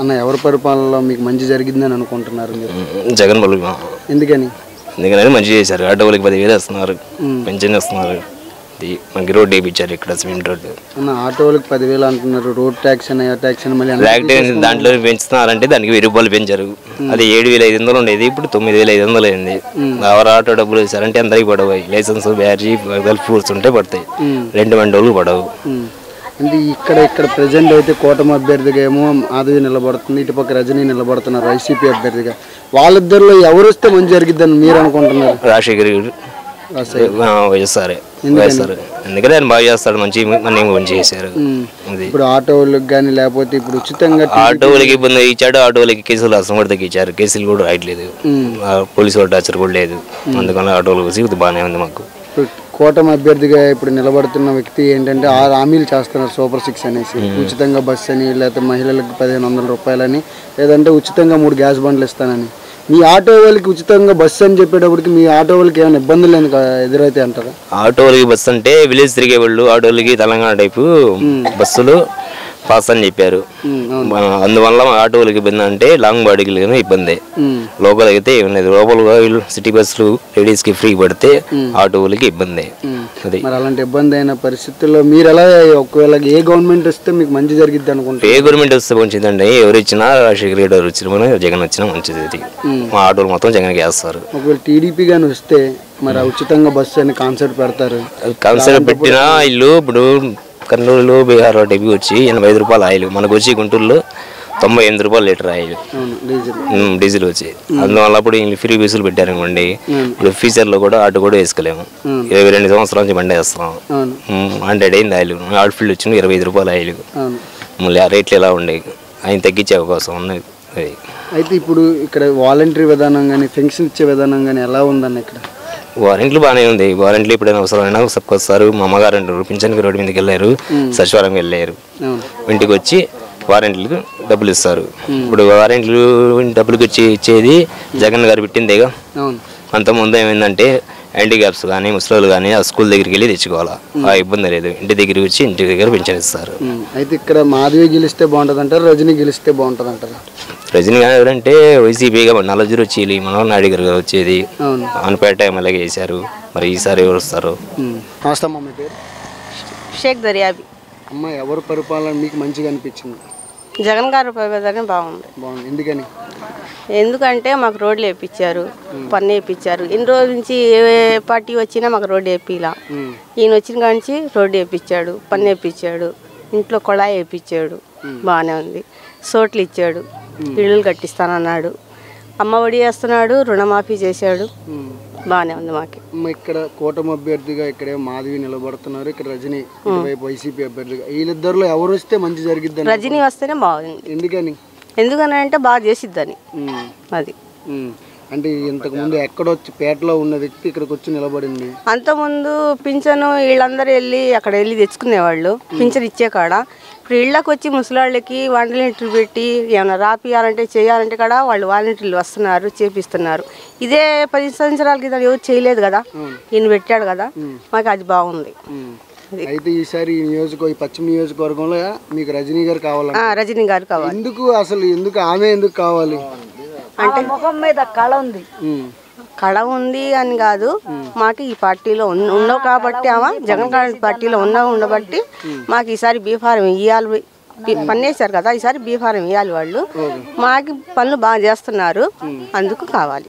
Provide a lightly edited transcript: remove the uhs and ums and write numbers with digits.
అన్న ఎవరి పరిపాలనలో మీకు మంచి జరిగిందని అనుకుంటున్నారు మీరు? జగన్ బలు. ఎందుకని? ఎందుకని మంచి చేశారు. ఆటో వాళ్ళకి 10,000 వేస్తున్నారు, పెన్షన్ వేస్తున్నారు, మనకి రోడ్డు వేయించారు ఇక్కడ సిమెంట్ రోడ్డు. అన్న ఆటో వాళ్ళకి 10,000 అంటున్నారు, రోడ్ ట్యాక్స్ అని ట్యాక్స్ అని మళ్ళీ దాంట్లో పెంచుతున్నారంటే దానికి 1000 రూపాయలు పెంచారు. అది 7,500 ఉండేది, ఇప్పుడు 9,500 అయింది. ఎవరు ఆటో డబ్బులు వేసారంటే అందరికి పడవు. లైసెన్స్ బ్యాటరీ వెల్ ప్రూఫ్స్ ఉంటే పడతాయి, 2 మండోళ్ళు పడవు. అంటే ఇక్కడ ప్రజెంట్ అయితే కూటమి అభ్యర్థిగా ఏమో మాధవి నిలబడుతుంది, ఇటుపక్క రజనీ నిలబడుతున్నారు వైసీపీ అభ్యర్థిగా. వాళ్ళిద్దరిలో ఎవరు వస్తే మంచి జరిగిద్దని మీరు అనుకుంటున్నారు? రాజశేఖర్ వైఎస్ఆర్ ఎందుకంటే ఆయన బాగా చేస్తాడు, మంచి చేశారు. ఇప్పుడు ఆటో వాళ్ళకి కానీ లేకపోతే ఇప్పుడు ఉచితంగా ఆటో వాళ్ళకి ఇబ్బంది ఇచ్చాడు, ఆటో వాళ్ళకి కేసులు అసలు కూడా తగ్గించారు, కేసులు కూడా రాయట్లేదు, పోలీసు వాళ్ళ టార్చర్ కూడా లేదు. అందుకని ఆటో వాళ్ళకి బాగానే ఉంది. మాకు కూటమి అభ్యర్థిగా ఇప్పుడు నిలబడుతున్న వ్యక్తి ఏంటంటే 6 హామీలు చేస్తున్నారు, సూపర్ 6 అనేసి. ఉచితంగా బస్సు అని, లేకపోతే మహిళలకు 1,500 రూపాయలని, లేదంటే ఉచితంగా 3 గ్యాస్ బండ్లు ఇస్తానని. మీ ఆటో వాళ్ళకి ఉచితంగా బస్సు అని చెప్పేటప్పటికి మీ ఆటో వాళ్ళకి ఏమైనా ఇబ్బందులు ఎదురైతే అంటారా? ఆటో వాళ్ళకి బస్సు అంటే విలేజ్ తిరిగే వాళ్ళు ఆటో వాళ్ళకి తెలంగాణ టైపు బస్సులు పాస్ అని చెప్పారు. అందువల్ల ఆటో వాళ్ళకి ఇబ్బంది అంటే లాంగ్ బాడీకి ఇబ్బంది. లోకల్ అయితే ఏం లేదు, లోపల సిటీ బస్సులు లేడీస్ కి ఫ్రీ పడితే ఆటో వాళ్ళకి ఇబ్బంది. అది మరి అలాంటి ఇబ్బంది అయిన పరిస్థితుల్లో మీరు ఎలా, ఒకవేళ ఏ గవర్నమెంట్ వస్తే మీకు మంచి జరిగిద్ది అనుకుంటారు? ఏ గవర్నమెంట్ వస్తే మంచిదండి, ఎవరు ఇచ్చినా రాజశేఖర్ రెడ్డి గారు వచ్చినా జగన్ వచ్చినా మంచిది. మా ఆటోలు మొత్తం జగన్కి వేస్తారు. ఒకవేళ టీడీపీ గాని వస్తే మరి ఉచితంగా బస్సు అని కాన్సెప్ట్ పెడతారు. కాన్సెప్ట్ పెట్టినా ఇల్లు ఇప్పుడు కర్నూలులో బీహార్ డబ్బి వచ్చి 85 రూపాయలు ఆయిల్, మనకు వచ్చి గుంటూరులో 98 రూపాయలు లీటర్ ఆయిల్ డీజిల్ వచ్చి. అందువల్ల అప్పుడు ఫ్రీ బస్సులు పెట్టారనుకోండి, ఇప్పుడు ఫ్యూచర్లో కూడా ఆటో కూడా వేసుకోలేము. 22 సంవత్సరాల నుంచి బండి వేస్తాం, 100 అయింది ఆయిల్. ఆల్ఫీల్డ్ వచ్చిన 25 రూపాయలు ఆయిల్. మళ్ళీ ఆ రేట్లు ఎలా ఉండేవి, ఆయన తగ్గించే అవకాశం ఉన్నది. అయితే ఇప్పుడు ఇక్కడ వాలంటరీ విధానం కానీ పెన్షన్ ఇచ్చే విధానం కానీ ఎలా ఉందన్న? ఇక్కడ వారంట్లు బాగానే ఉంది. వారంట్లు ఎప్పుడైనా అవసరమైనా వస్తారు. మా అమ్మగారు అంటారు పింఛన్కి రోడ్డు మీదకి వెళ్ళారు, సచివాలయం వెళ్ళారు, ఇంటికి వచ్చి వారంట్లకు డబ్బులు ఇస్తారు. ఇప్పుడు వారంట్లు డబ్బులకి వచ్చి ఇచ్చేది జగన్ గారు పెట్టిందేగా. అంతకుముందు ఏమైందంటే హ్యాండిక్యాప్స్ కానీ ముసలోళ్ళు కానీ ఆ స్కూల్ దగ్గరికి వెళ్ళి తెచ్చుకోవాలా, ఆ ఇబ్బంది లేదు, ఇంటి దగ్గరికి వచ్చి ఇంటి దగ్గర పింఛన్ ఇస్తారు. అయితే ఇక్కడ మాధవి గెలిస్తే బాగుంటుంది అంటారు, రజనీ గెలిస్తే బాగుంటుంది అంటారు? రజనీ గారు ఎవరంటే వైసీపీగా నల్లజూరు వచ్చి మనోహర్ నాయుడు గారు వచ్చేది, ఆనపేట ఎమ్మెల్యేగా వేశారు. మరి ఈసారి ఎవరు వస్తారు? షేక్ దర్యాబి. అమ్మ ఎవరు పరిపాలన మీకు మంచిగా అనిపించింది? జగన్ గారు పరిపాలన బాగుంది. ఎందుకని? ఎందుకంటే మాకు రోడ్లు వేయించారు, పన్ను వేయించారు. ఇన్ని రోజుల నుంచి ఏ పార్టీ వచ్చినా మాకు రోడ్డు వేపిలా. ఈయన వచ్చిన కాంచి రోడ్డు వేయించాడు, పన్ను వేయించాడు, ఇంట్లో కొళాయి వేయించాడు, బాగానే ఉంది. సోట్లు ఇచ్చాడు, ఇళ్ళు కట్టిస్తానన్నాడు, అమ్మ ఒడి వేస్తున్నాడు, రుణమాఫీ చేశాడు, బాగానే ఉంది మాకు. ఇక్కడ కూటమి అభ్యర్థిగా ఇక్కడ మాధవి నిలబడుతున్నారు, ఇక్కడ రజనీ వైసీపీ అభ్యర్థిగా. వీళ్ళిద్దరిలో ఎవరు వస్తే మంచి జరిగిద్ది? రజనీ వస్తేనే బాగుంది. ఎందుకని? ఎందుకనంటే బాగా చేసిద్దని. అది అంటే ఇంతకు ముందు ఎక్కడొచ్చి పేటలో ఉన్న వ్యక్తి ఇక్కడికి వచ్చి నిలబడింది. అంతకుముందు పింఛను వీళ్ళందరూ అక్కడ వెళ్ళి తెచ్చుకునేవాళ్ళు పింఛన్ ఇచ్చే కాడ. ఇప్పుడు ఇళ్ళకి వచ్చి ముసలాళ్ళకి వాలంటీర్లు పెట్టి ఏమైనా రాపియాలంటే చేయాలంటే కూడా వాళ్ళు వాలంటీర్లు వస్తున్నారు, చేపిస్తున్నారు. ఇదే 10 సంవత్సరాల కింద ఎవరు చేయలేదు కదా, ఈయన పెట్టాడు కదా, మాకు అది బాగుంది. అయితే ఈసారి పశ్చిమ నియోజకవర్గంలో మీకు రజనీ గారు కావాలి? రజనీ గారు కావాలి. ఎందుకు అసలు, ఎందుకు ఆమె ఎందుకు కావాలి అంటే ముఖం మీద కళ ఉంది, కళ ఉంది అని కాదు, మాకు ఈ పార్టీలో ఉండవు కాబట్టి, ఆమె జగన్ పార్టీలో ఉండబట్టి మాకు ఈసారి బీఫారం ఇవ్వాలి. పన్నేశారు కదా, ఈసారి బీఫారం ఇవ్వాలి. వాళ్ళు మాకు పనులు బాగా చేస్తున్నారు, అందుకు కావాలి.